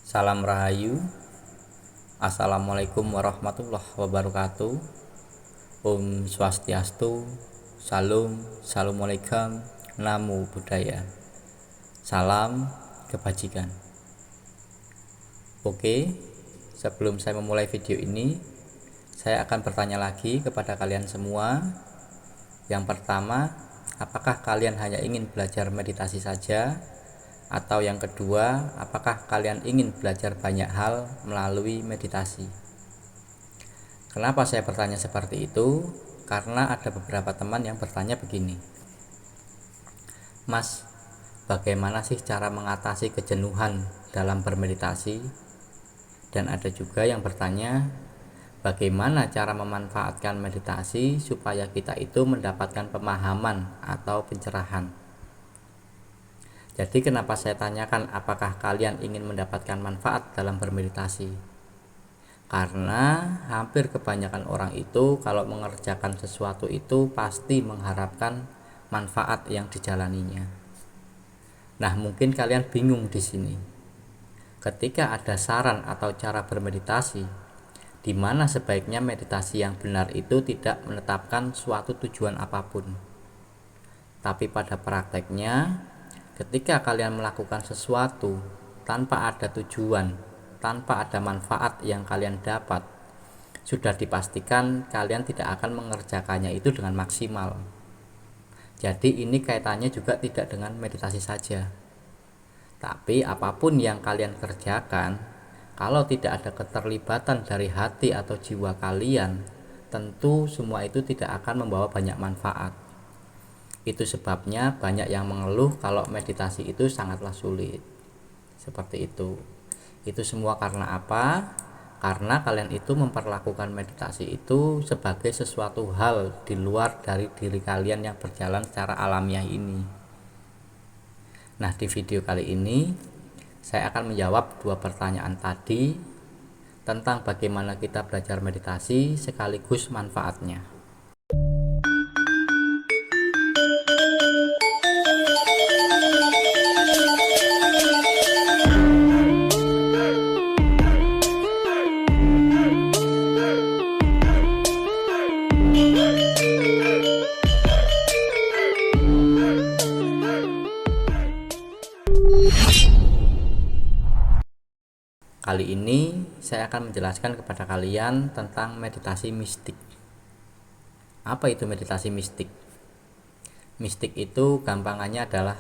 Salam Rahayu. Assalamualaikum warahmatullahi wabarakatuh. Om Swastiastu. Salam, Assalamualaikum, Namo Buddhaya. Salam kebajikan. Oke, sebelum saya memulai video ini, saya akan bertanya lagi kepada kalian semua. Yang pertama, apakah kalian hanya ingin belajar meditasi saja? Atau yang kedua, apakah kalian ingin belajar banyak hal melalui meditasi? Kenapa saya bertanya seperti itu? Karena ada beberapa teman yang bertanya begini, Mas, bagaimana sih cara mengatasi kejenuhan dalam bermeditasi? Dan ada juga yang bertanya, bagaimana cara memanfaatkan meditasi supaya kita itu mendapatkan pemahaman atau pencerahan? Jadi kenapa saya tanyakan apakah kalian ingin mendapatkan manfaat dalam bermeditasi? Karena hampir kebanyakan orang itu kalau mengerjakan sesuatu itu pasti mengharapkan manfaat yang dijalaninya. Nah, mungkin kalian bingung di sini. Ketika ada saran atau cara bermeditasi, di mana sebaiknya meditasi yang benar itu tidak menetapkan suatu tujuan apapun. Tapi pada prakteknya, ketika kalian melakukan sesuatu tanpa ada tujuan, tanpa ada manfaat yang kalian dapat, sudah dipastikan kalian tidak akan mengerjakannya itu dengan maksimal. Jadi ini kaitannya juga tidak dengan meditasi saja. Tapi apapun yang kalian kerjakan, kalau tidak ada keterlibatan dari hati atau jiwa kalian, tentu semua itu tidak akan membawa banyak manfaat. Itu sebabnya banyak yang mengeluh kalau meditasi itu sangatlah sulit. Seperti itu. Itu semua karena apa? Karena kalian itu memperlakukan meditasi itu sebagai sesuatu hal di luar dari diri kalian yang berjalan secara alamiah ini. Nah, di video kali ini saya akan menjawab dua pertanyaan tadi tentang bagaimana kita belajar meditasi sekaligus manfaatnya. Kali ini saya akan menjelaskan kepada kalian tentang meditasi mistik. Apa itu meditasi mistik? Mistik itu gampangannya adalah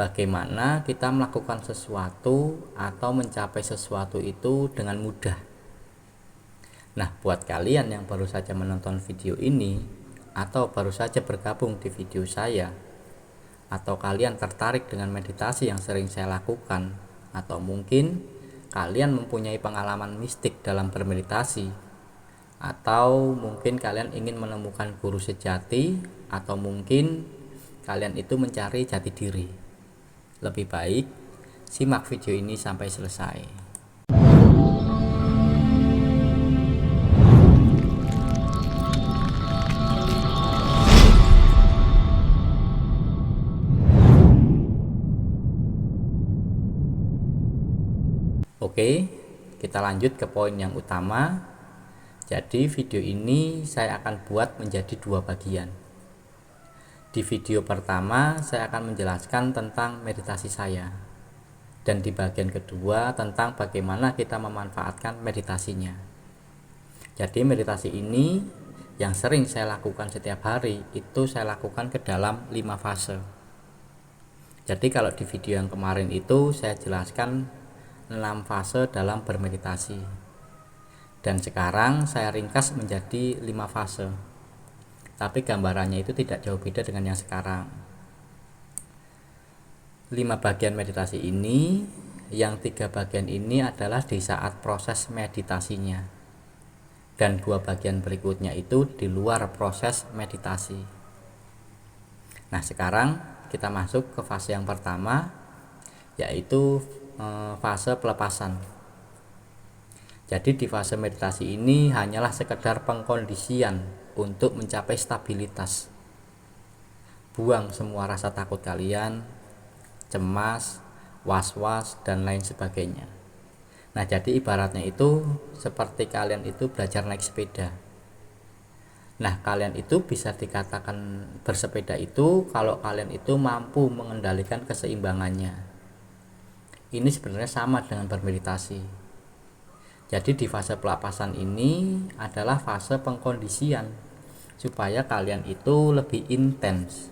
bagaimana kita melakukan sesuatu atau mencapai sesuatu itu dengan mudah. Nah, buat kalian yang baru saja menonton video ini atau baru saja bergabung di video saya, atau kalian tertarik dengan meditasi yang sering saya lakukan, atau mungkin kalian mempunyai pengalaman mistik dalam bermeditasi, atau mungkin kalian ingin menemukan guru sejati, atau mungkin kalian itu mencari jati diri. Lebih baik simak video ini sampai selesai. Oke, kita lanjut ke poin yang utama. Jadi video ini saya akan buat menjadi dua bagian. Di video pertama saya akan menjelaskan tentang meditasi saya, dan di bagian kedua tentang bagaimana kita memanfaatkan meditasinya. Jadi meditasi ini yang sering saya lakukan setiap hari itu saya lakukan ke dalam 5 fase. Jadi kalau di video yang kemarin itu saya jelaskan 6 fase dalam bermeditasi, dan sekarang saya ringkas menjadi 5 fase, tapi gambarannya itu tidak jauh beda dengan yang sekarang. 5 bagian meditasi ini, yang 3 bagian ini adalah di saat proses meditasinya, dan 2 bagian berikutnya itu di luar proses meditasi. Nah, sekarang kita masuk ke fase yang pertama, yaitu fase pelepasan. Jadi di fase meditasi ini hanyalah sekedar pengkondisian untuk mencapai stabilitas. Buang semua rasa takut kalian, cemas, was-was, dan lain sebagainya. Nah, jadi ibaratnya itu seperti kalian itu belajar naik sepeda. Nah, kalian itu bisa dikatakan bersepeda itu kalau kalian itu mampu mengendalikan keseimbangannya. Ini sebenarnya sama dengan bermeditasi. Jadi di fase pelepasan ini adalah fase pengkondisian supaya kalian itu lebih intens.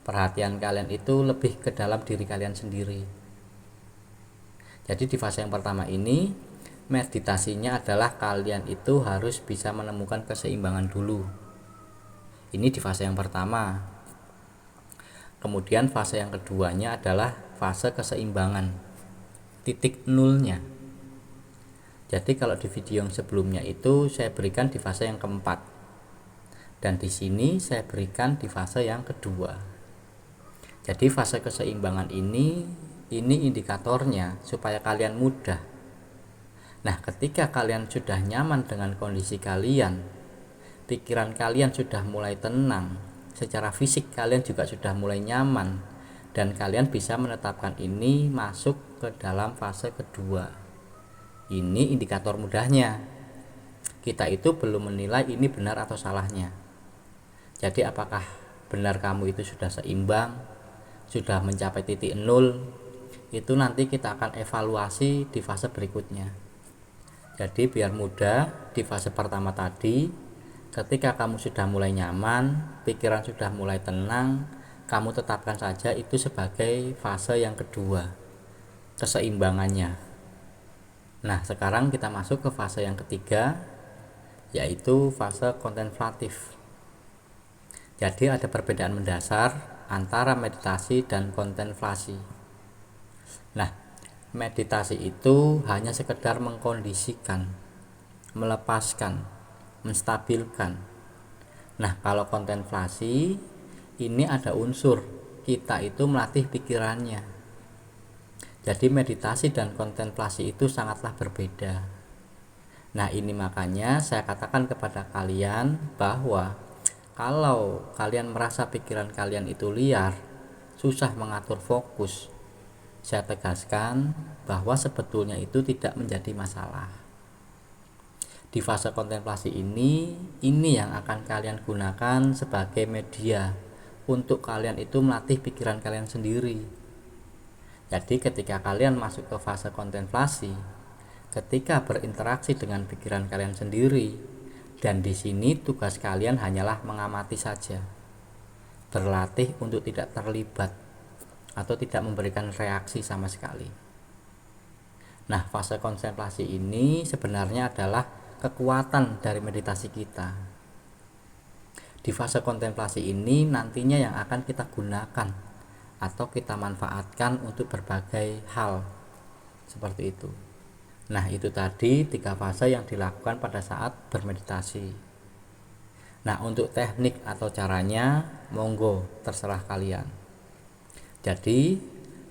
Perhatian kalian itu lebih ke dalam diri kalian sendiri. Jadi di fase yang pertama ini meditasinya adalah kalian itu harus bisa menemukan keseimbangan dulu. Ini di fase yang pertama. Kemudian fase yang keduanya adalah fase keseimbangan, titik nolnya. Jadi kalau di video yang sebelumnya itu saya berikan di fase yang keempat, dan di sini saya berikan di fase yang kedua. Jadi fase keseimbangan ini indikatornya supaya kalian mudah. Nah, ketika kalian sudah nyaman dengan kondisi kalian, pikiran kalian sudah mulai tenang, secara fisik kalian juga sudah mulai nyaman, dan kalian bisa menetapkan ini masuk ke dalam fase kedua. Ini indikator mudahnya. Kita itu belum menilai ini benar atau salahnya. Jadi apakah benar kamu itu sudah seimbang, sudah mencapai titik nol, itu nanti kita akan evaluasi di fase berikutnya. Jadi biar mudah, di fase pertama tadi ketika kamu sudah mulai nyaman, pikiran sudah mulai tenang, kamu tetapkan saja itu sebagai fase yang kedua, keseimbangannya. Nah, sekarang kita masuk ke fase yang ketiga, yaitu fase kontemplatif. Jadi ada perbedaan mendasar antara meditasi dan kontemplasi. Nah, meditasi itu hanya sekedar mengkondisikan, melepaskan, menstabilkan. Nah, kalau kontemplasi ini ada unsur kita itu melatih pikirannya. Jadi meditasi dan kontemplasi itu sangatlah berbeda. Nah, ini makanya saya katakan kepada kalian bahwa kalau kalian merasa pikiran kalian itu liar, susah mengatur fokus, saya tegaskan bahwa sebetulnya itu tidak menjadi masalah. Di fase kontemplasi ini yang akan kalian gunakan sebagai media untuk kalian itu melatih pikiran kalian sendiri. Jadi ketika kalian masuk ke fase kontemplasi, ketika berinteraksi dengan pikiran kalian sendiri, dan di sini tugas kalian hanyalah mengamati saja, berlatih untuk tidak terlibat atau tidak memberikan reaksi sama sekali. Nah, fase kontemplasi ini sebenarnya adalah kekuatan dari meditasi kita. Di fase kontemplasi ini nantinya yang akan kita gunakan atau kita manfaatkan untuk berbagai hal seperti itu. Nah, itu tadi 3 fase yang dilakukan pada saat bermeditasi. Nah, untuk teknik atau caranya monggo terserah kalian. Jadi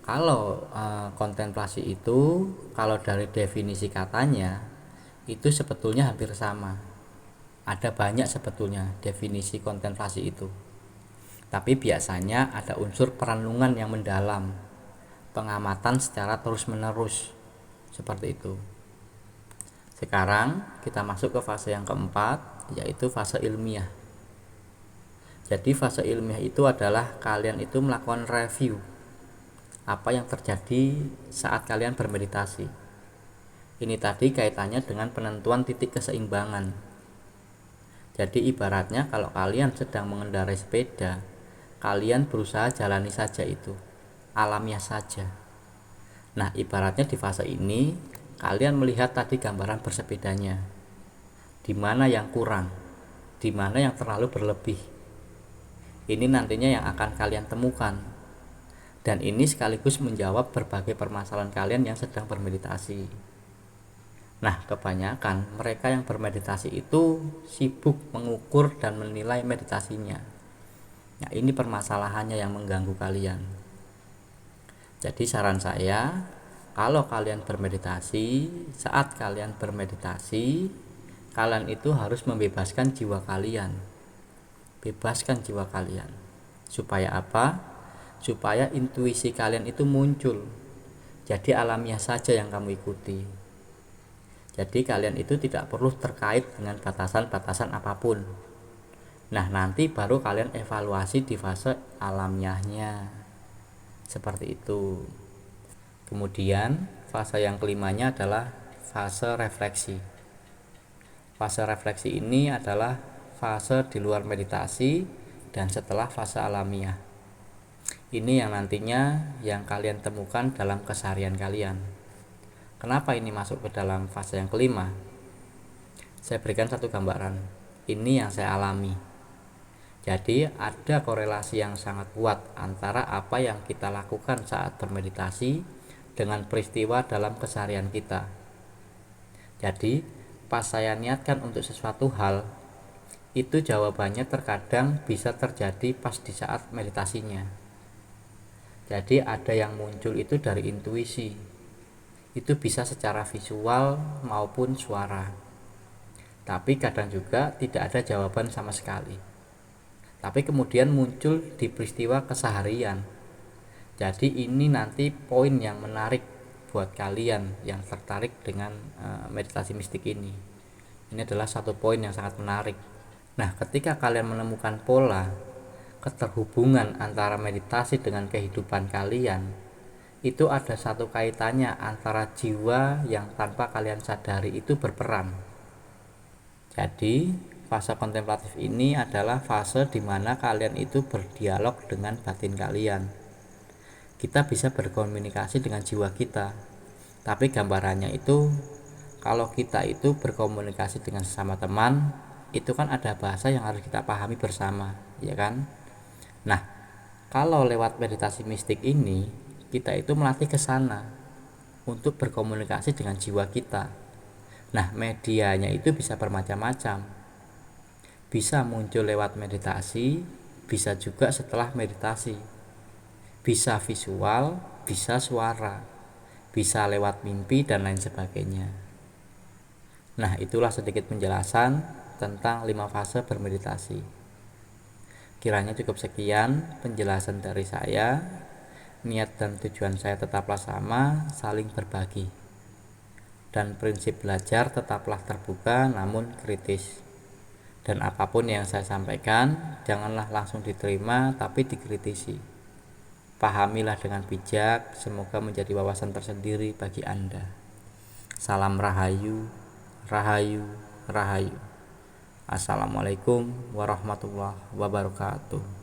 kalau kontemplasi itu, kalau dari definisi katanya itu sebetulnya hampir sama. Ada banyak sebetulnya definisi kontemplasi itu. Tapi biasanya ada unsur perenungan yang mendalam, pengamatan secara terus-menerus, seperti itu. Sekarang kita masuk ke fase yang keempat, yaitu fase ilmiah. Jadi fase ilmiah itu adalah kalian itu melakukan review apa yang terjadi saat kalian bermeditasi. Ini tadi kaitannya dengan penentuan titik keseimbangan. Jadi ibaratnya kalau kalian sedang mengendarai sepeda, kalian berusaha jalani saja itu, alamiah saja. Nah, ibaratnya di fase ini kalian melihat tadi gambaran bersepedanya, di mana yang kurang, di mana yang terlalu berlebih. Ini nantinya yang akan kalian temukan, dan ini sekaligus menjawab berbagai permasalahan kalian yang sedang bermeditasi. Nah, kebanyakan mereka yang bermeditasi itu sibuk mengukur dan menilai meditasinya. Nah, ini permasalahannya yang mengganggu kalian. Jadi saran saya, kalau kalian bermeditasi, saat kalian bermeditasi, kalian itu harus membebaskan jiwa kalian. Bebaskan jiwa kalian. Supaya apa? Supaya intuisi kalian itu muncul. Jadi alamiah saja yang kamu ikuti. Jadi kalian itu tidak perlu terkait dengan batasan-batasan apapun. Nah, nanti baru kalian evaluasi di fase alamiahnya. Seperti itu. Kemudian fase yang kelimanya adalah fase refleksi. Fase refleksi ini adalah fase di luar meditasi dan setelah fase alamiah. Ini yang nantinya yang kalian temukan dalam keseharian kalian. Kenapa ini masuk ke dalam fase yang kelima? Saya berikan satu gambaran. Ini yang saya alami. Jadi ada korelasi yang sangat kuat antara apa yang kita lakukan saat bermeditasi dengan peristiwa dalam keseharian kita. Jadi pas saya niatkan untuk sesuatu hal, itu jawabannya terkadang bisa terjadi pas di saat meditasinya. Jadi ada yang muncul itu dari intuisi. Itu bisa secara visual maupun suara. Tapi kadang juga tidak ada jawaban sama sekali. Tapi kemudian muncul di peristiwa keseharian. Jadi ini nanti poin yang menarik buat kalian yang tertarik dengan meditasi mistik ini. Ini adalah satu poin yang sangat menarik. Nah, ketika kalian menemukan pola keterhubungan antara meditasi dengan kehidupan kalian, itu ada satu kaitannya antara jiwa yang tanpa kalian sadari itu berperan. Jadi fase kontemplatif ini adalah fase di mana kalian itu berdialog dengan batin kalian. Kita bisa berkomunikasi dengan jiwa kita. Tapi gambarannya itu, kalau kita itu berkomunikasi dengan sesama teman, itu kan ada bahasa yang harus kita pahami bersama, ya kan? Nah, kalau lewat meditasi mistik ini, kita itu melatih ke sana untuk berkomunikasi dengan jiwa kita. Nah, medianya itu bisa bermacam-macam. Bisa muncul lewat meditasi, bisa juga setelah meditasi. Bisa visual, bisa suara, bisa lewat mimpi dan lain sebagainya. Nah, itulah sedikit penjelasan tentang 5 fase bermeditasi. Kiranya cukup sekian penjelasan dari saya. Niat dan tujuan saya tetaplah sama, saling berbagi. Dan prinsip belajar tetaplah terbuka namun kritis. Dan apapun yang saya sampaikan, janganlah langsung diterima tapi dikritisi. Pahamilah dengan bijak, semoga menjadi wawasan tersendiri bagi Anda. Salam Rahayu, Rahayu, Rahayu. Assalamualaikum warahmatullahi wabarakatuh.